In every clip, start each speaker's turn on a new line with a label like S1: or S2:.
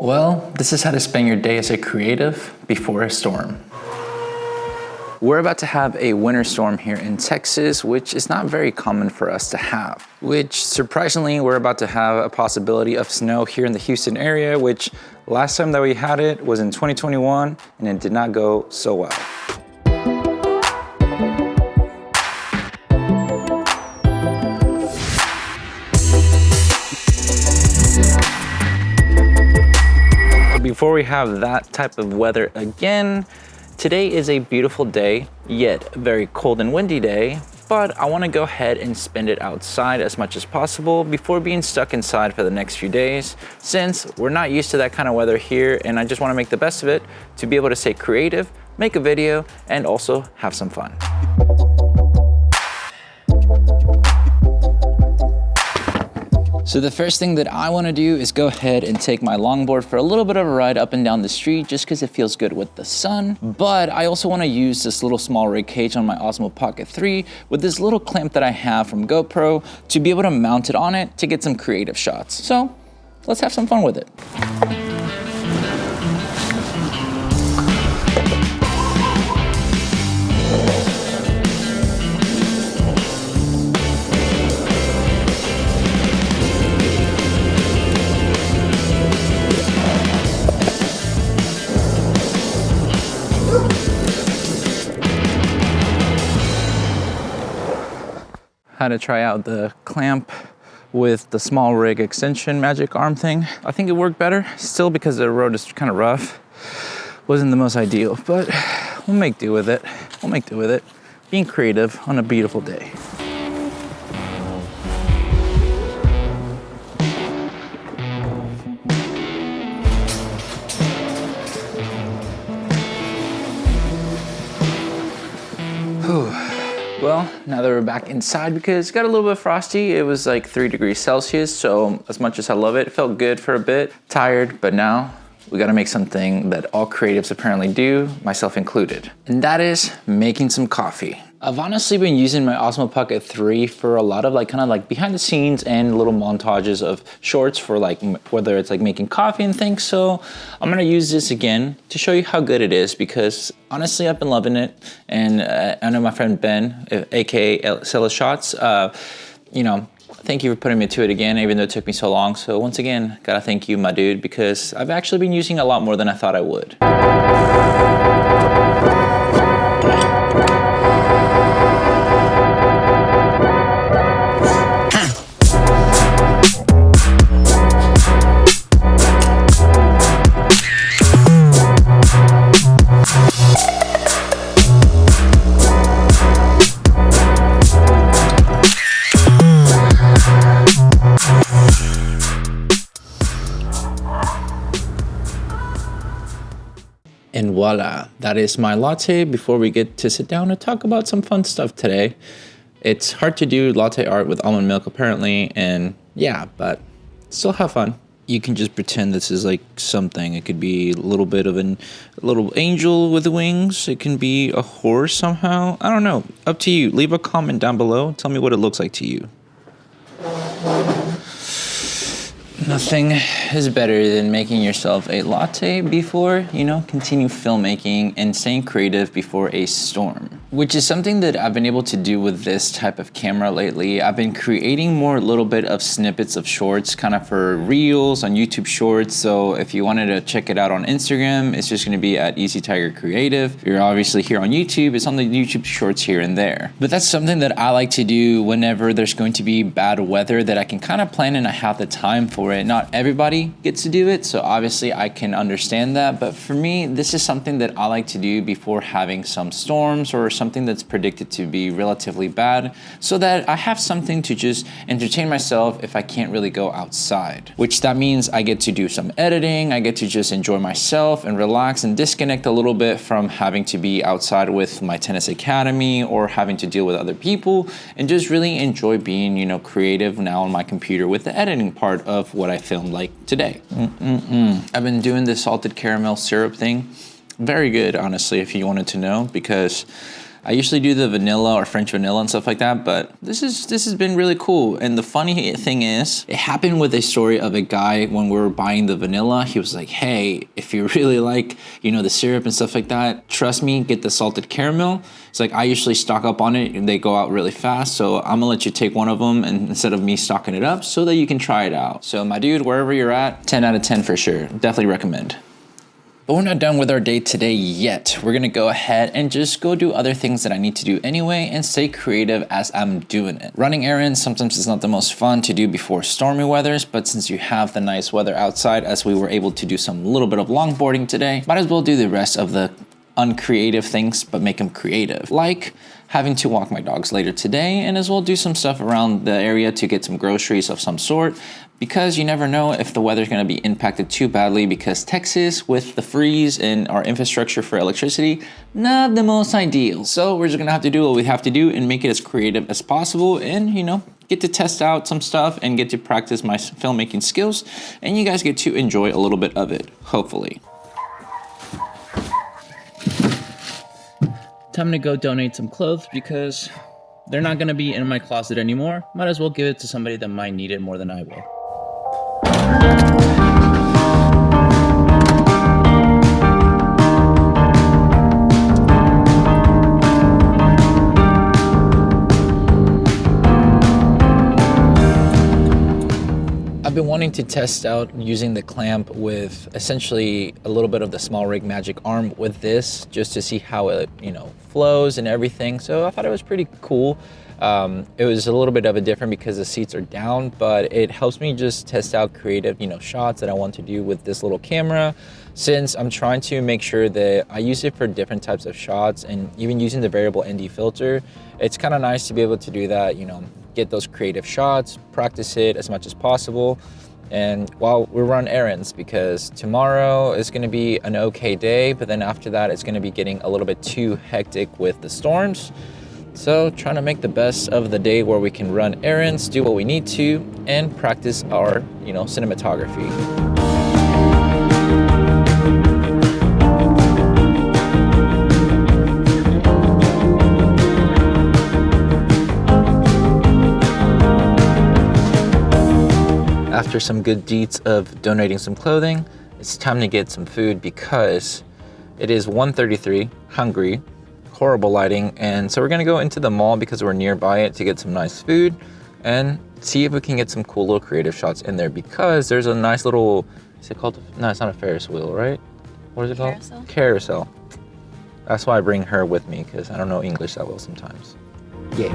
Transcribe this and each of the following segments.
S1: Well, this is how to spend your day as a creative before a storm. We're about to have a winter storm here in Texas, which is not very common for us to have. Which, surprisingly, we're about to have a possibility of snow here in the Houston area, which last time that we had it was in 2021, and it did not go so well. Before we have that type of weather again, today is a beautiful day, yet a very cold and windy day, but I want to go ahead and spend it outside as much as possible before being stuck inside for the next few days, since we're not used to that kind of weather here, and I just want to make the best of it to be able to stay creative, make a video, and also have some fun. So the first thing that I want to do is go ahead and take my longboard for a little bit of a ride up and down the street just because it feels good with the sun. But I also want to use this little small rig cage on my Osmo Pocket 3 with this little clamp that I have from GoPro to be able to mount it on it to get some creative shots. So let's have some fun with it. Had to try out the clamp with the small rig extension magic arm thing. I think it worked better still because the road is kind of rough. Wasn't the most ideal, but we'll make do with it. We'll make do with it. Being creative on a beautiful day. Well, now that we're back inside, because it got a little bit frosty, it was like 3 degrees Celsius, so as much as I love it, it felt good for a bit, tired, but now we gotta make something that all creatives apparently do, myself included, and that is making some coffee. I've honestly been using my Osmo Pocket 3 for a lot of kind of behind the scenes and little montages of shorts for whether it's making coffee and things. So I'm gonna use this again to show you how good it is, because honestly I've been loving it. And I know my friend Ben, aka Sella Shots, thank you for putting me to it again, even though it took me so long. So once again, gotta thank you, my dude, because I've actually been using a lot more than I thought I would. And voila, that is my latte before we get to sit down and talk about some fun stuff today. It's hard to do latte art with almond milk apparently, and yeah, but still have fun. You can just pretend this is something. It could be a little bit of a little angel with wings. It can be a horse somehow. I don't know, up to you. Leave a comment down below. Tell me what it looks like to you. Nothing is better than making yourself a latte before, continue filmmaking and staying creative before a storm, which is something that I've been able to do with this type of camera lately. I've been creating more little bit of snippets of shorts, kind of for reels on YouTube Shorts. So if you wanted to check it out on Instagram, it's just gonna be at Easy Tiger Creative. You're obviously here on YouTube, it's on the YouTube Shorts here and there. But that's something that I like to do whenever there's going to be bad weather that I can kind of plan and I have the time for it. Not everybody gets to do it, so obviously I can understand that, but for me, this is something that I like to do before having some storms or something that's predicted to be relatively bad, so that I have something to just entertain myself if I can't really go outside. Which that means I get to do some editing, I get to just enjoy myself and relax and disconnect a little bit from having to be outside with my tennis academy or having to deal with other people, and just really enjoy being, creative now on my computer with the editing part of what I filmed today. I've been doing this salted caramel syrup thing. Very good, honestly, if you wanted to know, because I usually do the vanilla or French vanilla and stuff like that, but this has been really cool. And the funny thing is, it happened with a story of a guy when we were buying the vanilla. He was like, hey, if you really like, you know, the syrup and stuff like that, trust me, get the salted caramel. It's like, I usually stock up on it and they go out really fast. So I'm gonna let you take one of them and instead of me stocking it up so that you can try it out. So my dude, wherever you're at, 10 out of 10 for sure. Definitely recommend. But we're not done with our day today yet. We're gonna go ahead and just go do other things that I need to do anyway and stay creative as I'm doing it. Running errands sometimes is not the most fun to do before stormy weathers, but since you have the nice weather outside, as we were able to do some little bit of longboarding today, might as well do the rest of the uncreative things, but make them creative. Like having to walk my dogs later today and as well do some stuff around the area to get some groceries of some sort, because you never know if the weather's gonna be impacted too badly, because Texas with the freeze and our infrastructure for electricity, not the most ideal. So we're just gonna have to do what we have to do and make it as creative as possible and, you know, get to test out some stuff and get to practice my filmmaking skills, and you guys get to enjoy a little bit of it, hopefully. Time to go donate some clothes because they're not gonna be in my closet anymore. Might as well give it to somebody that might need it more than I will. I've been wanting to test out using the clamp with essentially a little bit of the small rig magic arm with this, just to see how it, you know, flows and everything. So I thought it was pretty cool. It was a little bit of a different because the seats are down, but it helps me just test out creative, you know, shots that I want to do with this little camera, since I'm trying to make sure that I use it for different types of shots. And even using the variable ND filter, it's kind of nice to be able to do that, you know, get those creative shots, practice it as much as possible. And while we run errands, because tomorrow is going to be an okay day, but then after that it's going to be getting a little bit too hectic with the storms. So trying to make the best of the day where we can run errands, do what we need to, and practice our, you know, cinematography. After some good deeds of donating some clothing, it's time to get some food because it is 1:33, hungry, horrible lighting, and so we're gonna go into the mall because we're nearby it to get some nice food and see if we can get some cool little creative shots in there, because there's a nice little, is it called, no, it's not a Ferris wheel, right? What is it called? Carousel. Carousel. That's why I bring her with me, because I don't know English that well sometimes. Yeah.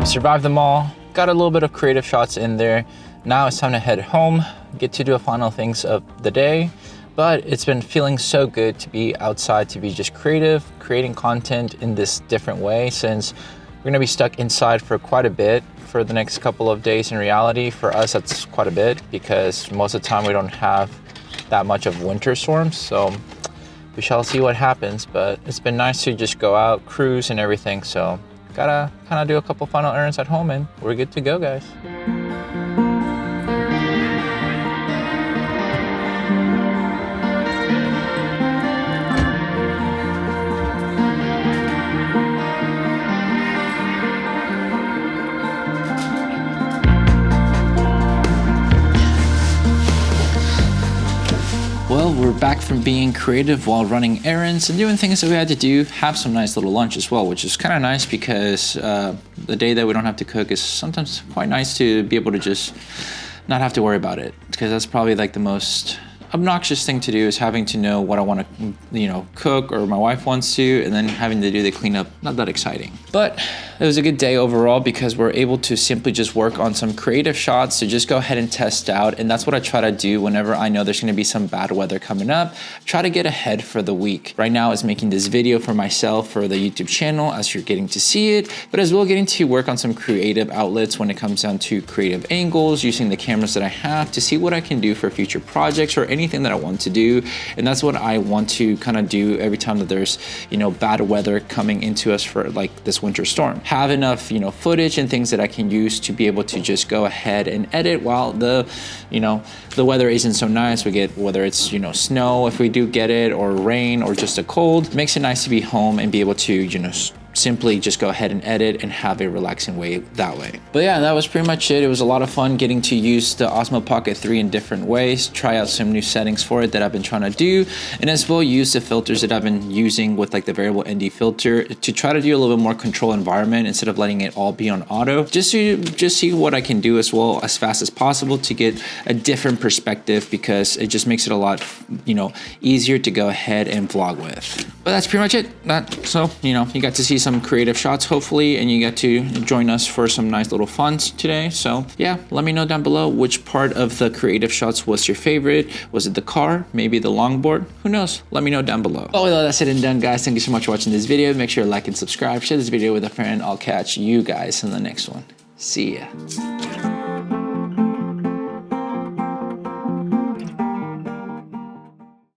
S1: Survived them all, got a little bit of creative shots in there. Now it's time to head home, get to do the final things of the day. But it's been feeling so good to be outside, to be just creative, creating content in this different way, since we're gonna be stuck inside for quite a bit for the next couple of days. In reality, for us, that's quite a bit, because most of the time we don't have that much of winter storms. So we shall see what happens, but it's been nice to just go out, cruise and everything. So gotta kind of do a couple final errands at home and we're good to go, guys. Well, we're back from being creative while running errands and doing things that we had to do, have some nice little lunch as well, which is kind of nice because the day that we don't have to cook is sometimes quite nice to be able to just not have to worry about it, because that's probably like the most obnoxious thing to do is having to know what I want to, you know, cook, or my wife wants to, and then having to do the cleanup. Not that exciting. But it was a good day overall because we're able to simply just work on some creative shots to just go ahead and test out. And that's what I try to do whenever I know there's going to be some bad weather coming up. Try to get ahead for the week. Right now is making this video for myself for the YouTube channel as you're getting to see it, but as well getting to work on some creative outlets when it comes down to creative angles, using the cameras that I have to see what I can do for future projects or anything that I want to do. And that's what I want to kind of do every time that there's, you know, bad weather coming into us for like this winter storm. Have enough, you know, footage and things that I can use to be able to just go ahead and edit while the, you know, the weather isn't so nice. We get, whether it's, you know, snow if we do get it, or rain, or just a cold. It makes it nice to be home and be able to, you know, simply just go ahead and edit and have a relaxing way that way. But yeah, that was pretty much it. It was a lot of fun getting to use the Osmo Pocket 3 in different ways, try out some new settings for it that I've been trying to do, and as well use the filters that I've been using with like the variable ND filter to try to do a little bit more control environment instead of letting it all be on auto, just to see what I can do as well as fast as possible to get a different perspective, because it just makes it a lot, you know, easier to go ahead and vlog with. But that's pretty much it. So, you know, you got to see some creative shots hopefully, and you got to join us for some nice little funs today. So yeah, let me know down below which part of the creative shots was your favorite. Was it the car? Maybe the longboard? Who knows? Let me know down below. Oh, well, that's it and done, guys. Thank you so much for watching this video. Make sure to like and subscribe, share this video with a friend. I'll catch you guys in the next one. See ya.